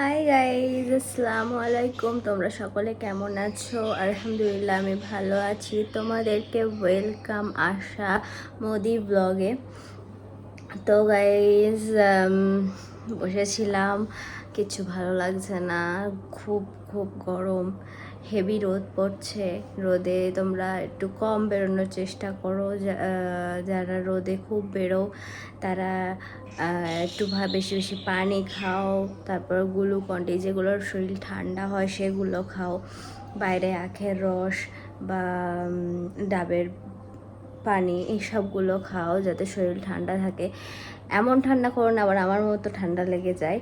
Hi guys, আসসালামু আলাইকুম। তোমরা সকলে কেমন আছো? আলহামদুলিল্লাহ আমি ভালো আছি। তোমাদেরকে ওয়েলকাম আশা মোদি ব্লগে। তো গাইজ বসেছিলাম, কিছু ভালো লাগছে না, খুব খুব গরম, হেভি রোদ পড়ছে। রোদে তোমরা একটু কম বেরোনোর চেষ্টা করো। যারা রোদে খুব বেরো তারা একটু বেশি বেশি পানি খাও, তারপর গ্লুকন-ডি, যেগুলোর শরীর ঠান্ডা হয় সেগুলো খাও। বাইরে আখের রস বা ডাবের পানি এইসবগুলো খাও যাতে শরীর ঠান্ডা থাকে। এমন ঠান্ডা করো না আবার আমার মতো ঠান্ডা লেগে যায়।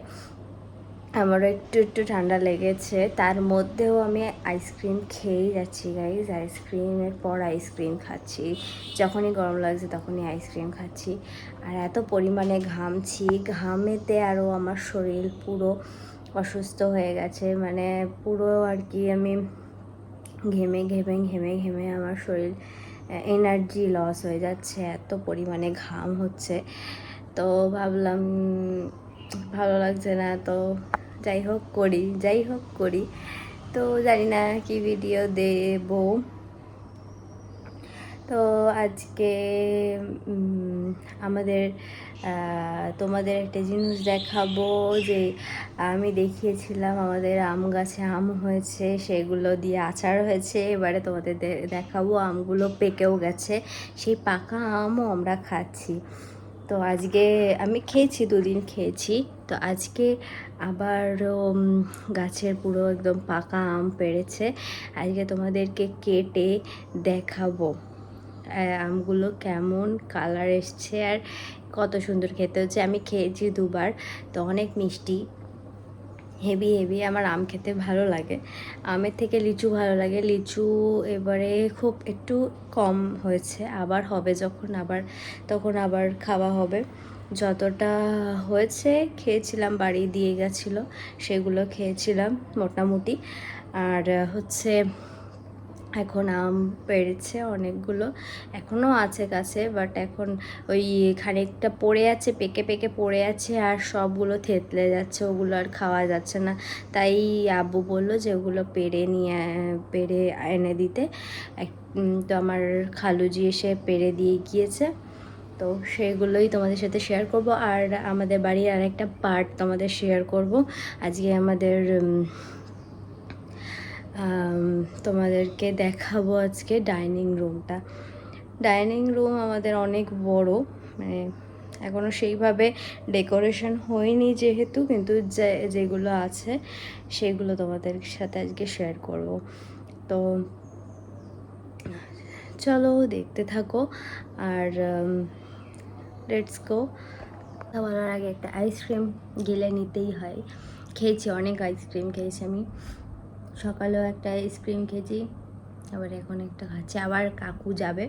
আমারও একটু একটু ঠান্ডা লেগেছে, তার মধ্যেও আমি আইসক্রিম খেয়েই যাচ্ছি গাইজ। আইসক্রিমের পর আইসক্রিম খাচ্ছি, যখনই গরম লাগছে তখনই আইসক্রিম খাচ্ছি। আর এত পরিমাণে ঘামছি, ঘামেতে আরও আমার শরীর পুরো অসুস্থ হয়ে গেছে, মানে পুরো আর কি আমি ঘেমে ঘেমে ঘেমে ঘেমে আমার শরীর এনার্জি লস হয়ে যাচ্ছে, এত পরিমাণে ঘাম হচ্ছে। তো ভাবলাম ভালো লাগছে না, তো যাই হোক করি। তো জানি না কি ভিডিও দেব। তো আজকে আমাদের তোমাদের একটা জিনিস দেখাবো, যে আমি দেখিয়েছিলাম আমাদের আম গাছে আম হয়েছে, সেগুলো দিয়ে আচার হয়েছে। এবারে তোমাদের দেখাবো আমগুলো পেকেও গেছে, সেই পাকা আমও আমরা খাচ্ছি। তো আজকে আমি খেয়েছি, 2 দিন খেয়েছি। তো আজকে আবার গাছের পুরো একদম পাকা আম পেড়েছে, আজকে তোমাদেরকে কেটে দেখাবো আমগুলো কেমন কালার এসছে আর কত সুন্দর খেতে হচ্ছে। আমি খেয়েছি 2বার, তো অনেক মিষ্টি, হেভি হেভি। আমার আম খেতে ভালো লাগে, আমের থেকে লিচু ভালো লাগে। লিচু এবারে খুব একটু কম হয়েছে, আবার হবে যখন তখন আবার খাওয়া হবে। যতটা হয়েছে খেয়েছিলাম, বাড়ি দিয়ে গেছিলো, সেগুলো খেয়েছিলাম মোটামুটি। আর হচ্ছে এখন আম পেড়েছে অনেকগুলো, এখনও আছে গাছে, বাট এখন ওই খানিকটা পড়ে আছে, পেকে পেকে পড়ে আছে, আর সবগুলো থেতলে যাচ্ছে, ওগুলো আর খাওয়া যাচ্ছে না। তাই আব্বু বললো যে ওগুলো পেড়ে এনে দিতে। তো আমার খালুজি এসে পেড়ে দিয়ে গিয়েছে, তো সেগুলোই তোমাদের সাথে শেয়ার করব। আর আমাদের বাড়ির আরেকটা পার্ট তোমাদের শেয়ার করব আজকে। আমাদের তোমাদেরকে দেখাবো আজকে ডাইনিং রুমটা। ডাইনিং রুম আমাদের অনেক বড়, মানে এখনও সেইভাবে ডেকোরেশন হয়নি যেহেতু, কিন্তু যেগুলো আছে সেগুলো তোমাদের সাথে আজকে শেয়ার করব। তো চলো দেখতে থাকো, আর লেটস গো। বলার আগে একটা আইসক্রিম গিলে নিতেই হয়। খেয়েছি, অনেক আইসক্রিম খেয়েছি আমি, সকালেও একটা আইসক্রিম খেয়েছি, আবার এখন একটা খাচ্ছি। আবার কাকু যাবে,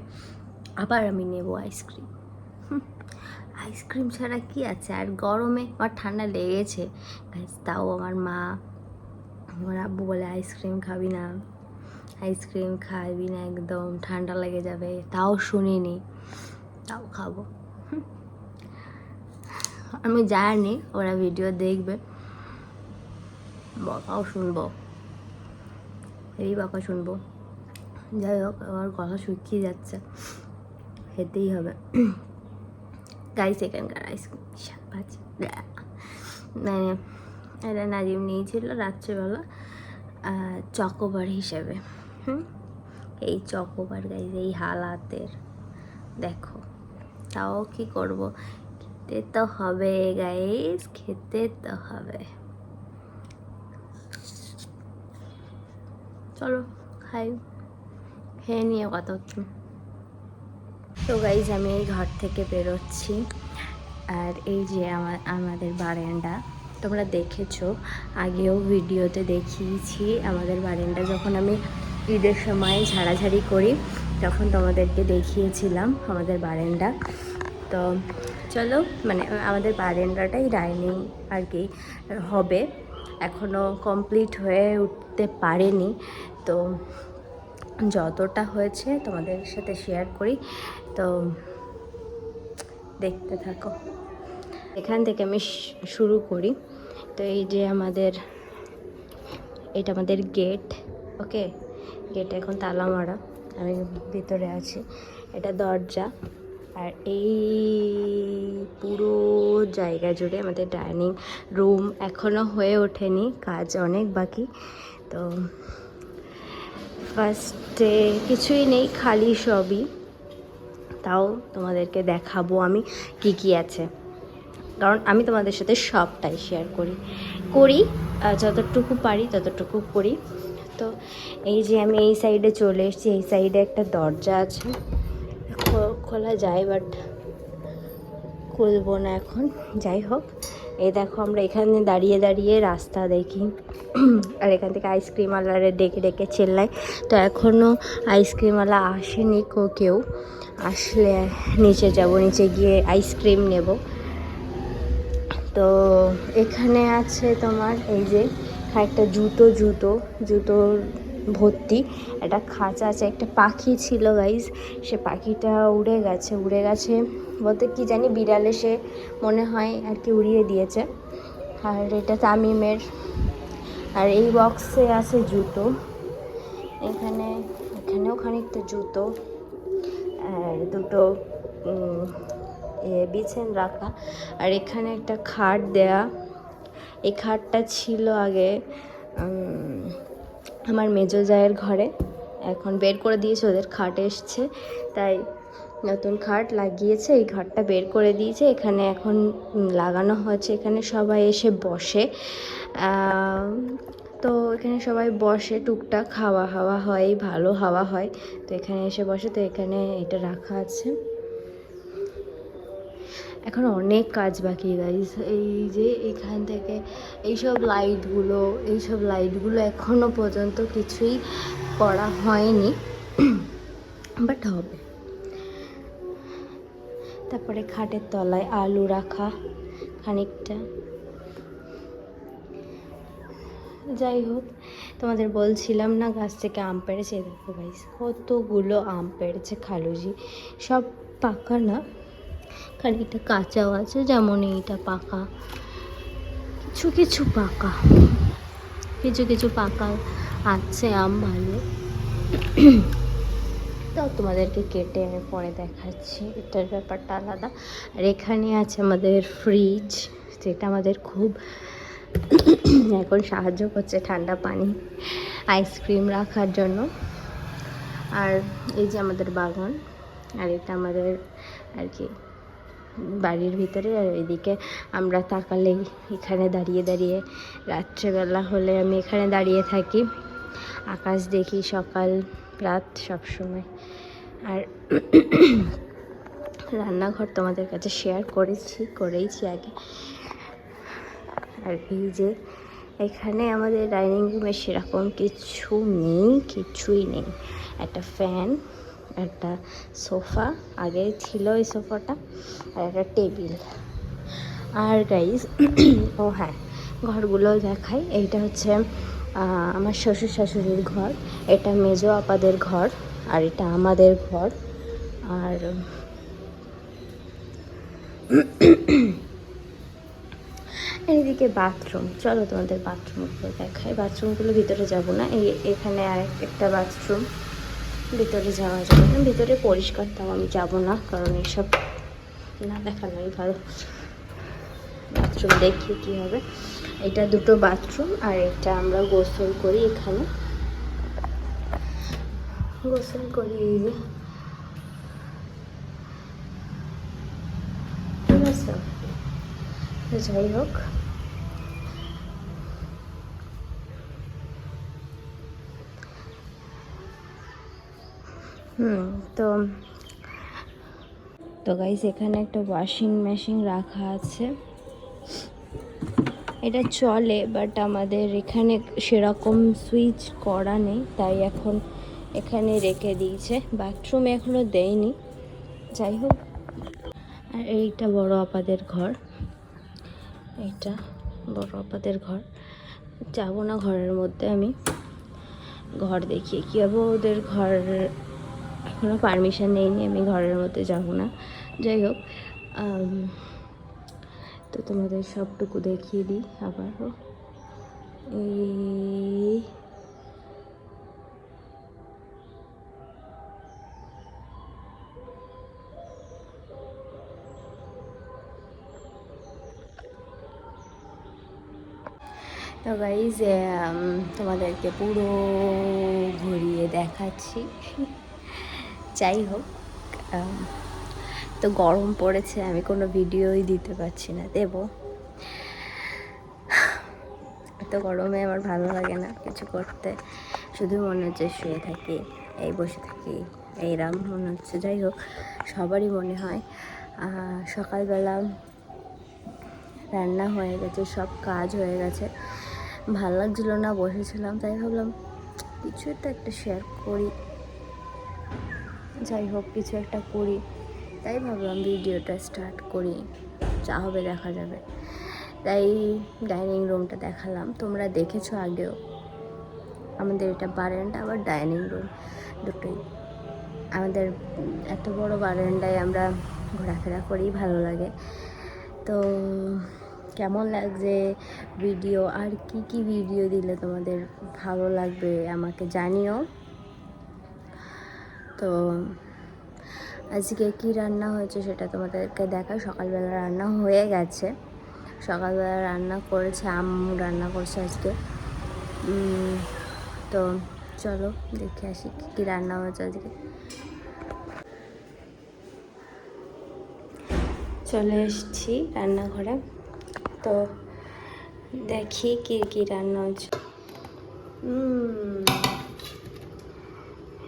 আবার আমি নেব আইসক্রিম। আইসক্রিম ছাড়া কি আছে? আর গরমে আমার ঠান্ডা লেগেছে, তাও আমার আব্বু বলে আইসক্রিম খাবি না, আইসক্রিম খাবি না, একদম ঠান্ডা লেগে যাবে। তাও শুনিনি, তাও খাবো। আমি জানি ওরা ভিডিও দেখবে, বকাও শুনবো, এই বকা শুনবো। যাই হোক, আমার কথা শুকিয়ে যাচ্ছে, খেতেই হবে। গাইস এখানকার আইসক্রিম বিশাল বাজে, মানে এটা নাজিম নিয়েছিল রাত্রেবেলা চকোবার হিসেবে। এই চকোবার গাইস এই হালাতের, দেখো। তাও কি করব, খেতে তো হবে গাইস, খেতে তো হবে। চলো খাই, খেয়ে নিয়ে কথা হচ্ছে। তো গাইজ আমি এই ঘর থেকে বেরোচ্ছি, আর এই যে আমাদের বারান্দা, তোমরা দেখেছো আগেও ভিডিওতে দেখিয়েছি। আমাদের বারান্দা যখন আমি ঈদের সময় ঝাড়াঝাড়ি করি তখন তোমাদেরকে দেখিয়েছিলাম আমাদের বারান্দা। তো চলো, মানে আমাদের বারান্দাটাই ডাইনিং আর কি হবে, এখনও কমপ্লিট হয়ে উঠতে পারেনি। তো যতটা হয়েছে তোমাদের সাথে শেয়ার করি, তো দেখতে থাকো। এখান থেকে আমি শুরু করি। তো এই যে এটা আমাদের গেট। ওকে, গেট এখন তালা মারা, আমি ভিতরে আছি। এটা দরজা। আর এই পুরো জায়গা জুড়ে আমাদের ডাইনিং রুম এখনও হয়ে ওঠেনি, কাজ অনেক বাকি। তো ফার্স্টে কিছুই নেই, খালি সবই। তাও তোমাদেরকে দেখাবো আমি কি কি আছে, কারণ আমি তোমাদের সাথে সবটাই শেয়ার করি যতটুকু পারি ততটুকু করি। তো এই যে আমি এই সাইডে চলে এসেছি, এই সাইডে একটা দরজা আছে, খোলা যায় বাট খুলবো না এখন। যাই হোক, এই দেখো আমরা এখানে দাঁড়িয়ে দাঁড়িয়ে রাস্তা দেখি, আর এখান থেকে আইসক্রিমওয়ালারে ডেকে ডেকে চেল্লাই। তো এখনও আইসক্রিমওয়ালা আসেনি, কেউ আসলে নিচে যাব, নিচে গিয়ে আইসক্রিম নেব। তো এখানে আছে তোমার এই যে একটা জুতোর ভর্তি একটা খাঁচা আছে। একটা পাখি ছিল গাইজ, সে পাখিটা উড়ে গেছে বলতে কি জানি, বিড়ালে সে মনে হয় আর কি উড়িয়ে দিয়েছে। আর এটা তামিমের। আর এই বক্সে আছে জুতো, এখানেও খানিকটা জুতো, আর দুটো বিছান রাখা। আর এখানে একটা খাট দেয়া। এই খাটটা ছিল আগে আমার মেজো জায়ের ঘরে, এখন বের করে দিয়েছে, ওদের খাট এসছে তাই নতুন খাট লাগিয়েছে। এই খাটটা বের করে দিয়েছে, এখানে এখন লাগানো হয়েছে। এখানে সবাই এসে বসে, তো এখানে সবাই বসে, টুকটাক হাওয়া হয়, ভালো হাওয়া হয়। তো এখানে এসে বসে, তো এখানে এটা রাখা আছে। এখন অনেক কাজ বাকি গাইজ। এই যে এখান থেকে এইসব লাইটগুলো এখনও পর্যন্ত কিছুই করা হয়নি, বাট হবে। তারপরে খাটের তলায় আলু রাখা খানিকটা। যাই হোক, তোমাদের বলছিলাম না গাছ থেকে আম পেড়েছে। দেখো গাইজ, কতগুলো আম পেড়েছে খালুজি। সব পাকা না, খানিকটা কাঁচাও আছে, যেমন এইটা পাকা, কিছু পাকা, কিছু পাকা আছে আম ভালো। তাও তোমাদেরকে কেটে আমি পরে দেখাচ্ছি, এটার ব্যাপারটা আলাদা। আর এখানে আছে আমাদের ফ্রিজ, যেটা আমাদের খুব এখন সাহায্য করছে ঠান্ডা পানি আইসক্রিম রাখার জন্য। আর এই যে আমাদের বাগান, আর এটা আমাদের আর কি বাড়ির ভিতরে। আর এদিকে আমরা তাকালেই এখানে দাঁড়িয়ে রাত্রেবেলা হলে আমি এখানে দাঁড়িয়ে থাকি, আকাশ দেখি সকাল রাত সবসময়। আর রান্নাঘর তোমাদের কাছে শেয়ার করেইছি আগে। আর এই যে এখানে আমাদের ডাইনিং রুমে সেরকম কিছুই নেই। একটা ফ্যান, একটা সোফা, আগে ছিল এই সোফাটা, আর একটা টেবিল। আর গাইজ ও হ্যাঁ, ঘরগুলো দেখাই। এইটা হচ্ছে আমার শ্বশুর শাশুড়ির ঘর, এটা মেজো আপাদের ঘর, আর এটা আমাদের ঘর। আর এইদিকে বাথরুম। চলো তোমাদের বাথরুমগুলো দেখাই। বাথরুমগুলো ভিতরে যাব না, এখানে একটা বাথরুম, ভিতরে যাওয়া যাবে না। ভিতরে পরিষ্কার, তাও আমি যাব না, কারণ এইসব না দেখানোই ভালো। বাথরুম দেখি কী হবে। এটা দুটো বাথরুম, আর এটা আমরা গোসল করি, এখানে গোসল করি। ঠিক আছে, যাই হোক, তো গাইস এখানে একটা ওয়াশিং মেশিন রাখা আছে। এটা চলে, বাট আমাদের এখানে সেরকম সুইচ করা নেই, তাই এখন এখানে রেখে দিয়েছে। বাথরুমে এখনও দেয়নি। যাই হোক, আর এইটা বড় আপাদের ঘর, এইটা বড় আপাদের ঘর। যাবো না ঘরের মধ্যে, আমি ঘর দেখিয়ে কী হবে, ওদের ঘর এখনও পারমিশন নেইনি, আমি ঘরের মধ্যে যাব না। যাই হোক, তো তোমাদের সবটুকু দেখিয়ে দিই আবারও। এই তো গাইজ তোমাদেরকে পুরো ঘুরিয়ে দেখাচ্ছি। যাই হোক, তো গরম পড়েছে, আমি কোনো ভিডিওই দিতে পারছি না, দেবো। এত গরমে আমার ভালো লাগে না কিছু করতে, শুধু মনে হচ্ছে শুয়ে থাকি, এই বসে থাকি, এইরকম মনে হচ্ছে। যাই হোক, সবারই মনে হয়। সকালবেলা রান্না হয়ে গেছে, সব কাজ হয়ে গেছে, ভালো লাগছিল না, বসেছিলাম, তাই ভাবলাম কিছু একটা শেয়ার করি। যাই হোক, কিছু একটা করি, তাই ভাবলাম ভিডিওটা স্টার্ট করি, যা হবে দেখা যাবে। তাই ডাইনিং রুমটা দেখালাম, তোমরা দেখেছো আগেও। আমাদের এটা বারান্দা আবার ডাইনিং রুম দুটোই। আমাদের এত বড় বারান্দায় আমরা ঘোরাফেরা করি, ভালো লাগে। তো কেমন লাগছে ভিডিও, আর কি কি ভিডিও দিলে তোমাদের ভালো লাগবে আমাকে জানিও। তো আজকে কি রান্না হয়েছে সেটা তোমাদেরকে দেখাই। সকালবেলা রান্না হয়ে গেছে, সকালবেলা রান্না করেছে আম্মু, রান্না করছে আজকে। তো চলো দেখে আসি কী রান্না হয়েছে আজকে। চলে এসেছি রান্নাঘরে, তো দেখি কী কী রান্না হচ্ছে।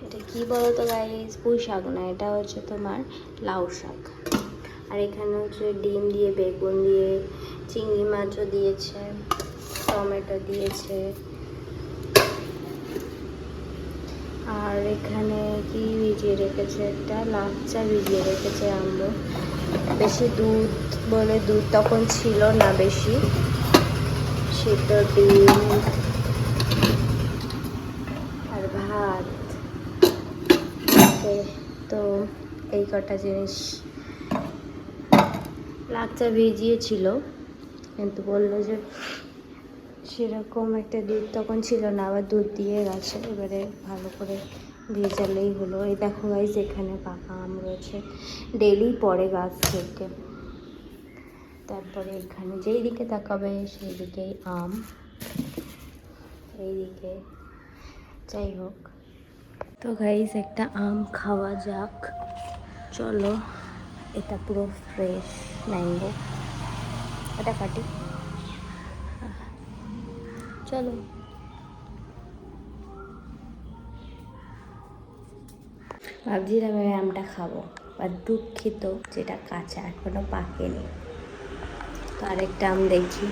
এটা কী বলো তো গাইস, পুঁই শাক না, এটা হচ্ছে তোমার লাউ শাক। আর এখানে হচ্ছে ডিম দিয়ে, বেগুন দিয়ে, চিংড়ি মাছও দিয়েছে, টমেটো দিয়েছে। আর এখানে কি ভিজিয়ে রেখেছে, একটা লাচ্চা ভিজিয়ে রেখেছে আম্মু। বেশি দুধ বলে দুধ তখন ছিল না বেশি, সিদ্ধ ডিম আর ভাত। তো এই কটা জিনিস লাচ্চা ভিজিয়েছিল, কিন্তু বললো যে সেরকম একটা দুধ তখন ছিল না, আবার দুধ দিয়ে গেছে, এবারে ভালো করে ভেজালেই হলো। এই দেখো গাইস, এখানে পাকা আম রয়েছে, ডেলি পড়ে গাছ থেকে। তারপরে এখানে যেই দিকে তাকাবে সেই দিকেই আম, এইদিকে। যাই হোক, তো গাইস একটা আম খাওয়া যাক, চলো। এটা পুরো ফ্রেশ ম্যাঙ্গো, এটা কাটি, চলো। ভাবছিলাম আমি আমটা খাবো, আর দুঃখিত যেটা কাঁচা, এখনো পাকেনি। তো আরেকটা আম দেখি,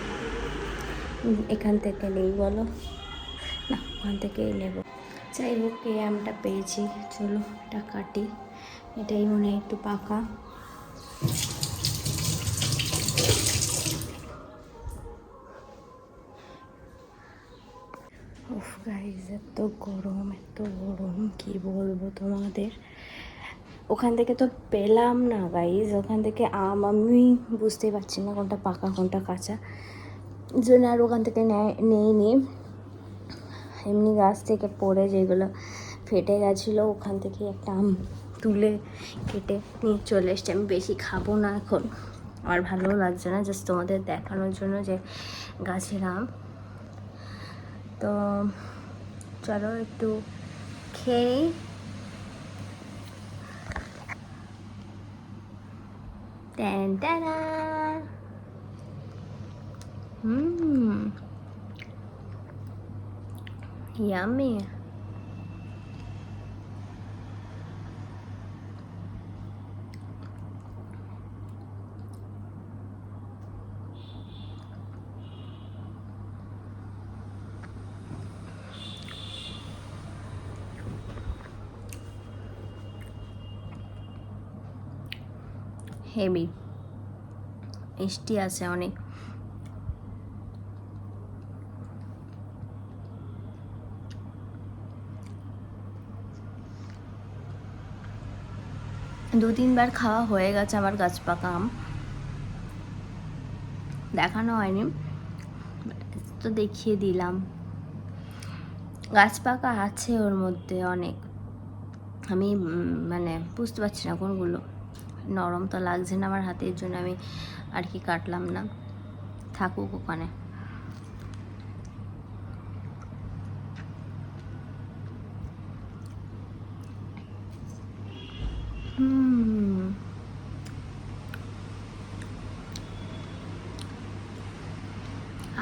এখান থেকে নেই বলো না, ওখান থেকেই নেব। যাই হোক, এই আমটা পেয়েছি, চলো এটা কাটি। এটাই মনে হয় একটু পাকা। উফ গাইস, এত গরম কি বলবো তোমাদের। ওখান থেকে তো পেলাম না গাইস, ওখান থেকে আম আমি বুঝতেই পারছি না কোনটা পাকা কোনটা কাঁচা, জন্য আর ওখান থেকে নেইনি। এমনি গাছ থেকে পড়ে যেগুলো ফেটে গেছিলো, ওখান থেকে একটা আম তুলে কেটে নিয়ে চলে এসছি। আমি বেশি খাবো না এখন, আমার ভালো লাগছে না, জাস্ট তোমাদের দেখানোর জন্য যে গাছের আম। তো চলো একটু খেয়ে ইয়ামি। হেভি মিষ্টি আছে অনেক। দু তিনবার খাওয়া হয়ে গেছে আমার গাছ পাকা আম। দেখানো হয়নি, তো দেখিয়ে দিলাম। গাছ পাকা আছে ওর মধ্যে অনেক, আমি মানে বুঝতে পারছি না কোনগুলো। নরম তো লাগছে না আমার হাতের জন্য আমি আর কি কাটলাম না, থাকুক ওখানে।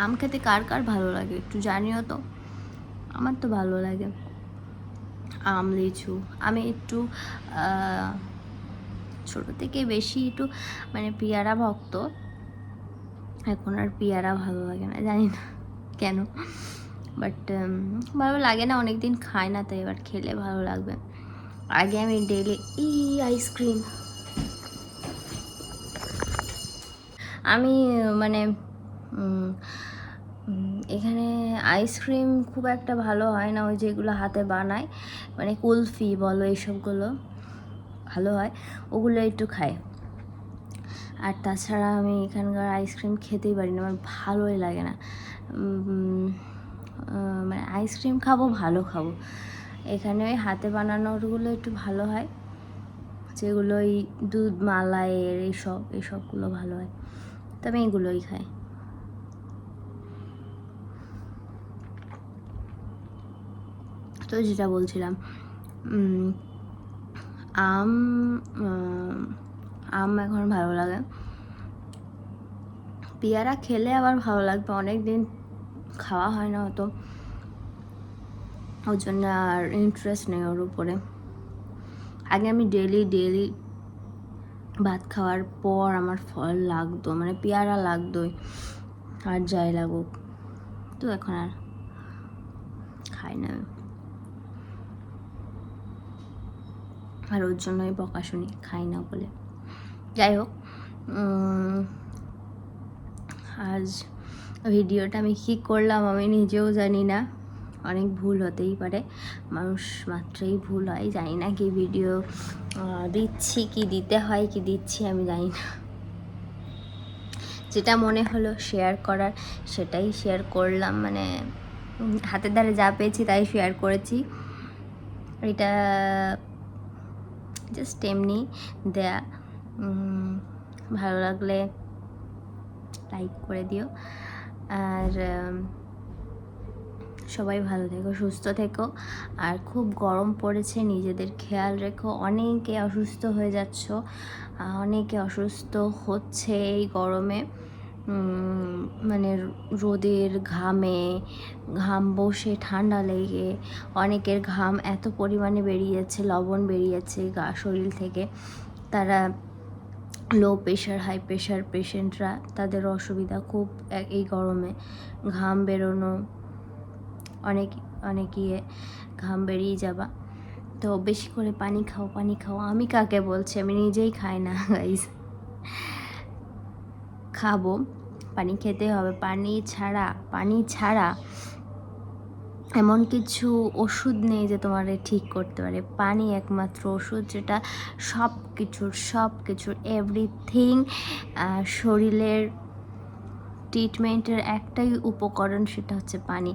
আম খেতে কার কার ভালো লাগে একটু জানিও তো, আমার তো ভালো লাগে আম, লিচু। আমি একটু ছোট থেকে বেশি একটু মানে পেয়ারা ভক্ত, এখন আর পেয়ারা ভালো লাগে না, জানি না কেন, বাট ভালো লাগে না, অনেক দিন খাই না, তাই এবার খেলে ভালো লাগবে। আগে আমি ডেলি আইসক্রিম, আমি মানে এখানে আইসক্রিম খুব একটা ভালো হয় না, ওই যেগুলো হাতে বানায় মানে কুলফি বলো এইসবগুলো ভালো হয়, ওগুলো একটু খাই। আর তাছাড়া আমি এখানকার আইসক্রিম খেতেই পারি না, আমার ভালোই লাগে না। মানে আইসক্রিম খাবো ভালো খাবো, এখানে ওই হাতে বানানোরগুলো একটু ভালো হয়, যেগুলো ওই দুধ মালাইয়ের এইসবগুলো ভালো হয়, তো আমি এগুলোই খাই। তো যেটা বলছিলাম, আম আম এখন ভালো লাগে, পেয়ারা খেলে আবার ভালো লাগবে, অনেক দিন খাওয়া হয় না হতো, ওর জন্য আর ইন্টারেস্ট নেই ওর উপরে। আগে আমি ডেলি ভাত খাওয়ার পর আমার ফল লাগতো, মানে পেয়ারা লাগতোই, আর যাই লাগুক, তো এখন আর খাই না, আর ওর জন্যই বকা শুনি খাই না বলে। যাই হোক, আজ ভিডিওটা আমি কী করলাম আমি নিজেও জানি না, অনেক ভুল হতেই পারে, মানুষ মাত্রই ভুল হয়, জানি না কি ভিডিও দিচ্ছি, কি দিতে হয়, কি দিচ্ছি আমি জানি না, যেটা মনে হলো শেয়ার করার সেটাই শেয়ার করলাম, মানে হাতের দ্বারা যা পেয়েছি তাই শেয়ার করেছি, এটা জাস্ট এমনি দেয়া। ভালো লাগলে লাইক করে দিও, আর সবাই ভালো থেকো, সুস্থ থেকো, আর খুব গরম পড়েছে, নিজেদের খেয়াল রেখো, অনেকে অসুস্থ হয়ে যাচ্ছ, অনেকে অসুস্থ হচ্ছে এই গরমে, মানে রোদের ঘাম বসে ঠান্ডা লেগে অনেকের ঘাম এত পরিমাণে বেরিয়েছে, লবণ বেরিয়েছে শরীর থেকে, তারা লো প্রেশার হাই প্রেশার পেশেন্টরা, তাদের অসুবিধা খুব এই গরমে, ঘাম বেরোনো, অনেক ইয়ে ঘাম বেরিয়ে যাবা, তো বেশি করে পানি খাও। আমি কাকে বলছি, আমি নিজেই খাই না গাইস, খাবো, পানি খেতে হবে, পানি ছাড়া এমন কিছু ওষুধ নেই যে তোমার ঠিক করতে পারে, পানি একমাত্র ওষুধ, যেটা সব কিছুর এভরিথিং, শরীরের ট্রিটমেন্টের একটাই উপকরণ, সেটা হচ্ছে পানি।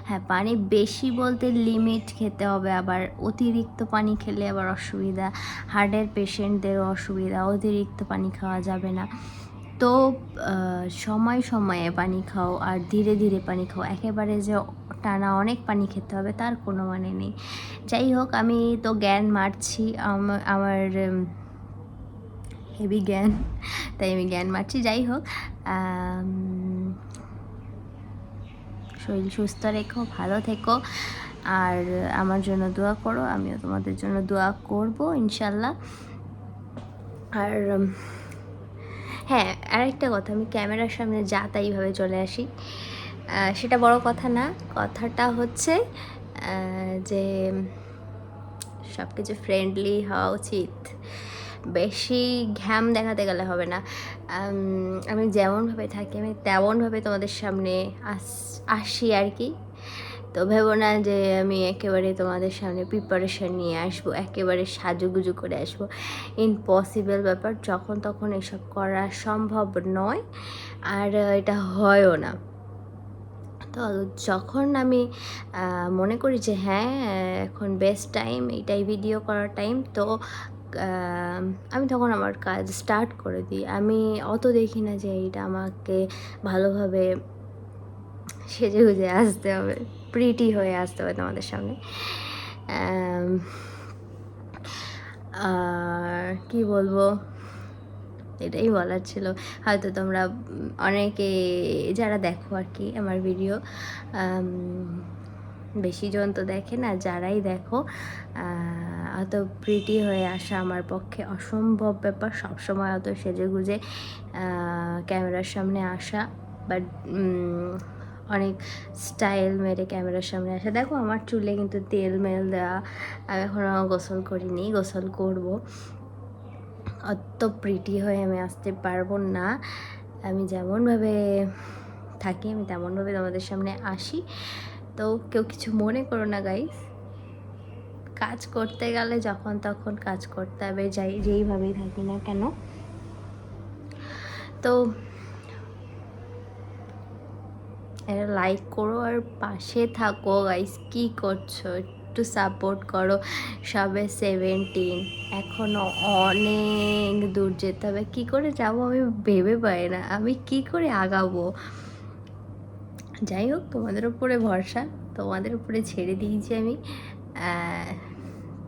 হ্যাঁ, পানি বেশি বলতে লিমিট খেতে হবে, আবার অতিরিক্ত পানি খেলে আবার অসুবিধা, হার্টের পেশেন্টদেরও অসুবিধা, অতিরিক্ত পানি খাওয়া যাবে না, তো সময়ে পানি খাও, আর ধীরে পানি খাও, একেবারে যে টানা অনেক পানি খেতে হবে তার কোনো মানে নেই। যাই হোক, আমি তো জ্ঞান মারছি, আমার হেভি জ্ঞান, তাই আমি জ্ঞান মারছি। যাই হোক, শরীর সুস্থ রেখো, ভালো থেকো, আর আমার জন্য দোয়া করো, আমিও তোমাদের জন্য দোয়া করব ইনশাল্লাহ। আর হ্যাঁ, আরেকটা কথা, আমি ক্যামেরার সামনে যা তাইভাবে চলে আসি, সেটা বড় কথা না, কথাটা হচ্ছে যে সব কিছু ফ্রেন্ডলি হওয়া উচিত, বেশি ঘ্যাম দেখাতে গেলে হবে না, আমি যেমনভাবে থাকি আমি তেমনভাবে তোমাদের সামনে আসি আর কি, তো ভেবো না যে আমি একেবারে তোমাদের সামনে প্রিপারেশান নিয়ে আসবো, একেবারে সাজুগুজু করে আসবো। ইম্পসিবল ব্যাপার, যখন তখন এসব করা সম্ভব নয়, আর এটা হয়ও না। তো যখন আমি মনে করি যে হ্যাঁ এখন বেস্ট টাইম, এইটাই ভিডিও করার টাইম, তো আমি তখন আমার কাজ স্টার্ট করে দিই। আমি অত দেখি না যে এইটা আমাকে ভালোভাবে সেজে গুজে আসতে হবে, প্রিটি হয়ে আসতে হবে তোমাদের সামনে। আর কি বলবো, এটাই বলার ছিল। হয়তো তোমরা অনেকে যারা দেখো আর কি আমার ভিডিও, বেশি জন তো দেখে না, যারাই দেখো অত প্রিটি হয়ে আসা আমার পক্ষে অসম্ভব ব্যাপার। সবসময় অত সেজে গুজে ক্যামেরার সামনে আসা, বাট অনেক স্টাইল মেরে ক্যামেরার সামনে আসা। দেখো আমার চুলে কিন্তু তেল মেল দেওয়া, আমি এখনও গোসল করিনি, গোসল করব। অত প্রিটি হয়ে আমি আসতে পারবো না। আমি যেমনভাবে থাকি আমি তেমনভাবে তোমাদের সামনে আসি। তো কেউ কিছু মনে করো না গাইস, কাজ করতে গেলে যখন তখন কাজ করতে হবে, যেইভাবেই থাকি না কেন। তো এটা লাইক করো আর পাশে থাকো গাইস, কি করছো একটু সাপোর্ট করো। সবে 17, এখনও অনেক দূর যেতে হবে। কী করে যাবো আমি ভেবে পাই না, আমি কি করে আগাবো। যাই হোক, তোমাদের উপরে ভরসা, তোমাদের উপরে ছেড়ে দিয়েছি আমি।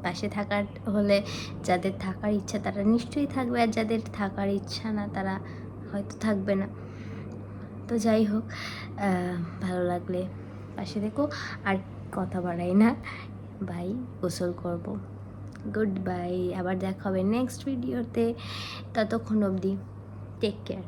পাশে থাকার হলে যাদের থাকার ইচ্ছা তারা নিশ্চয়ই থাকবে, আর যাদের থাকার ইচ্ছা না তারা হয়তো থাকবে না। তো যাই হোক, ভালো লাগলে পাশে দেখো। আর কথা বাড়াই না, বাই, গোসল করব। গুড বাই, আবার দেখা হবে নেক্সট ভিডিওতে। ততক্ষণ অবধি টেক কেয়ার।